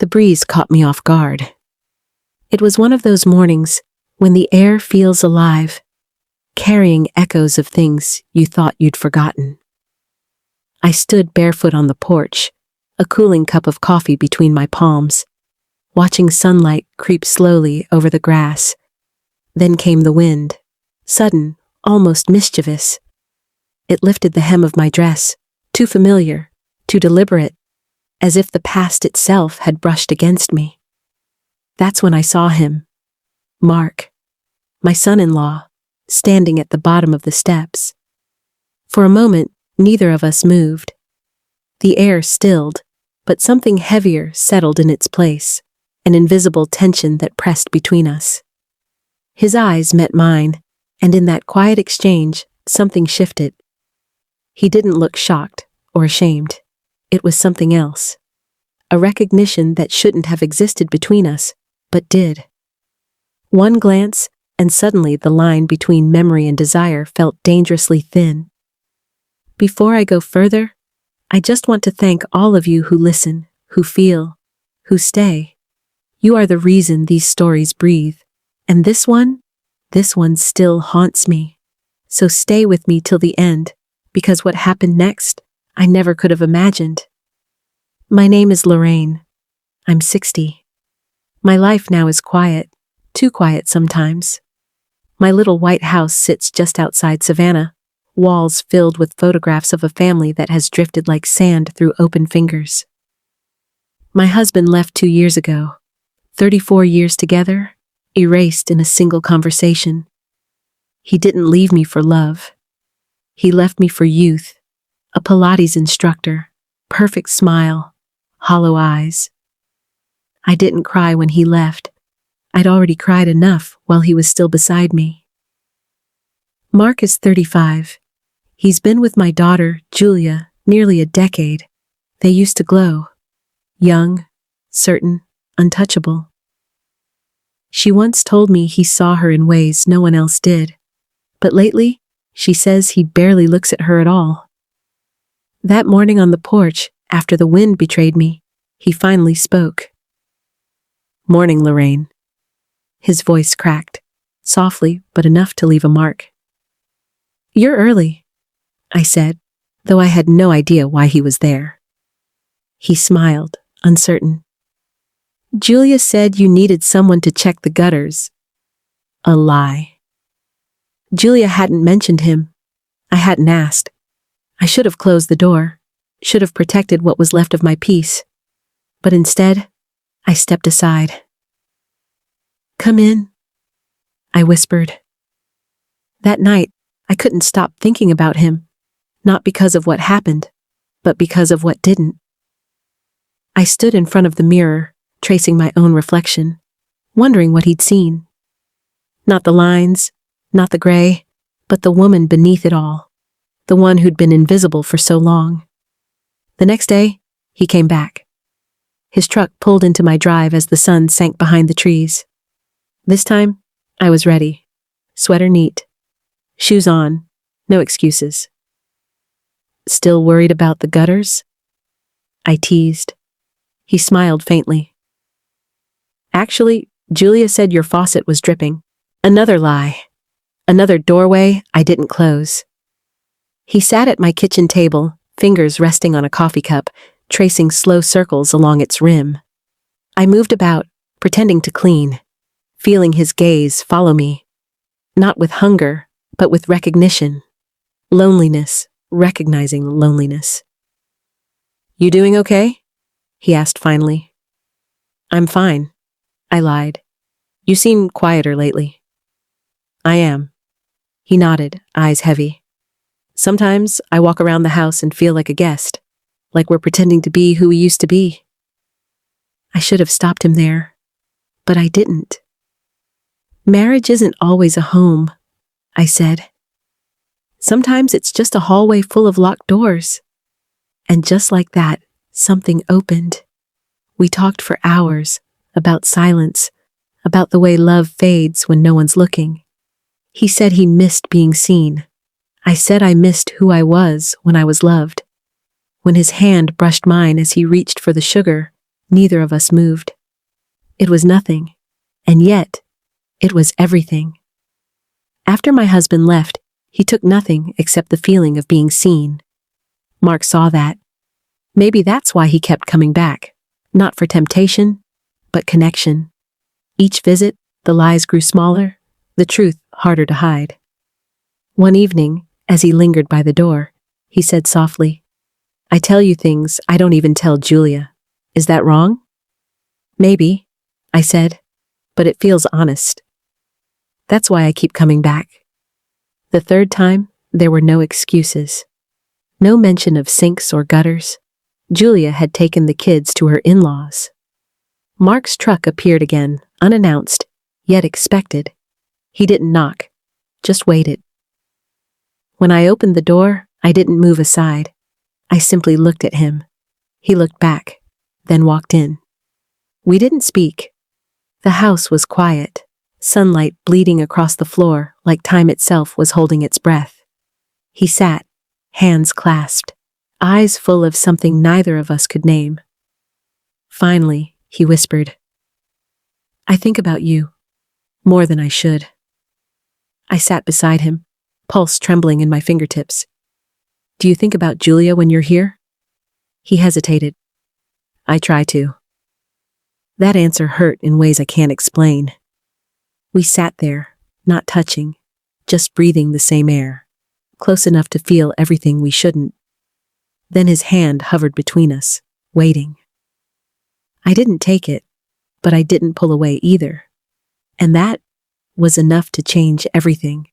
The breeze caught me off guard. It was one of those mornings when the air feels alive, carrying echoes of things you thought you'd forgotten. I stood barefoot on the porch, a cooling cup of coffee between my palms, watching sunlight creep slowly over the grass. Then came the wind, sudden, almost mischievous. It lifted the hem of my dress, too familiar, too deliberate, as if the past itself had brushed against me. That's when I saw him, Mark, my son-in-law, standing at the bottom of the steps. For a moment, neither of us moved. The air stilled, but something heavier settled in its place, an invisible tension that pressed between us. His eyes met mine, and in that quiet exchange, something shifted. He didn't look shocked or ashamed. It was something else. A recognition that shouldn't have existed between us, but did. One glance, and suddenly the line between memory and desire felt dangerously thin. Before I go further, I just want to thank all of you who listen, who feel, who stay. You are the reason these stories breathe. And this one still haunts me. So stay with me till the end, because what happened next, I never could have imagined. My name is Lorraine. I'm 60. My life now is quiet, too quiet sometimes. My little white house sits just outside Savannah, walls filled with photographs of a family that has drifted like sand through open fingers. My husband left 2 years ago. 34 years together, erased in a single conversation. He didn't leave me for love. He left me for youth, a Pilates instructor, perfect smile, hollow eyes. I didn't cry when he left. I'd already cried enough while he was still beside me. Mark is 35. He's been with my daughter, Julia, nearly a decade. They used to glow. Young, certain, untouchable. She once told me he saw her in ways no one else did. But lately, she says he barely looks at her at all. That morning on the porch, after the wind betrayed me, he finally spoke. "Morning, Lorraine." His voice cracked, softly but enough to leave a mark. "You're early," I said, though I had no idea why he was there. He smiled, uncertain. "Julia said you needed someone to check the gutters." A lie. Julia hadn't mentioned him. I hadn't asked. I should have closed the door, should have protected what was left of my peace. But instead, I stepped aside. "Come in," I whispered. That night, I couldn't stop thinking about him, not because of what happened, but because of what didn't. I stood in front of the mirror, tracing my own reflection, wondering what he'd seen. Not the lines, not the gray, but the woman beneath it all, the one who'd been invisible for so long. The next day, he came back. His truck pulled into my drive as the sun sank behind the trees. This time, I was ready. Sweater neat. Shoes on. No excuses. "Still worried about the gutters?" I teased. He smiled faintly. "Actually, Julia said your faucet was dripping." Another lie. Another doorway I didn't close. He sat at my kitchen table, fingers resting on a coffee cup, tracing slow circles along its rim. I moved about, pretending to clean, feeling his gaze follow me. Not with hunger, but with recognition. Loneliness, recognizing loneliness. "You doing okay?" he asked finally. "I'm fine," I lied. "You seem quieter lately." "I am." He nodded, eyes heavy. "Sometimes I walk around the house and feel like a guest, like we're pretending to be who we used to be." I should have stopped him there, but I didn't. "Marriage isn't always a home," I said. "Sometimes it's just a hallway full of locked doors." And just like that, something opened. We talked for hours, about silence, about the way love fades when no one's looking. He said he missed being seen. I said I missed who I was when I was loved. When his hand brushed mine as he reached for the sugar, Neither of us moved. It was nothing, and yet, it was everything. After my husband left, he took nothing except the feeling of being seen. Mark saw that. Maybe that's why he kept coming back. Not for temptation, but connection. Each visit, the lies grew smaller, the truth harder to hide. One evening, as he lingered by the door, he said softly, "I tell you things I don't even tell Julia. Is that wrong?" "Maybe," I said, "but it feels honest. That's why I keep coming back." The third time, there were no excuses. No mention of sinks or gutters. Julia had taken the kids to her in-laws. Mark's truck appeared again, unannounced, yet expected. He didn't knock, just waited. When I opened the door, I didn't move aside. I simply looked at him. He looked back, then walked in. We didn't speak. The house was quiet, sunlight bleeding across the floor like time itself was holding its breath. He sat, hands clasped, eyes full of something neither of us could name. Finally, he whispered, "I think about you, more than I should." I sat beside him, pulse trembling in my fingertips. "Do you think about Julia when you're here?" He hesitated. "I try to." That answer hurt in ways I can't explain. We sat there, not touching, just breathing the same air, close enough to feel everything we shouldn't. Then his hand hovered between us, waiting. I didn't take it, but I didn't pull away either. And that was enough to change everything.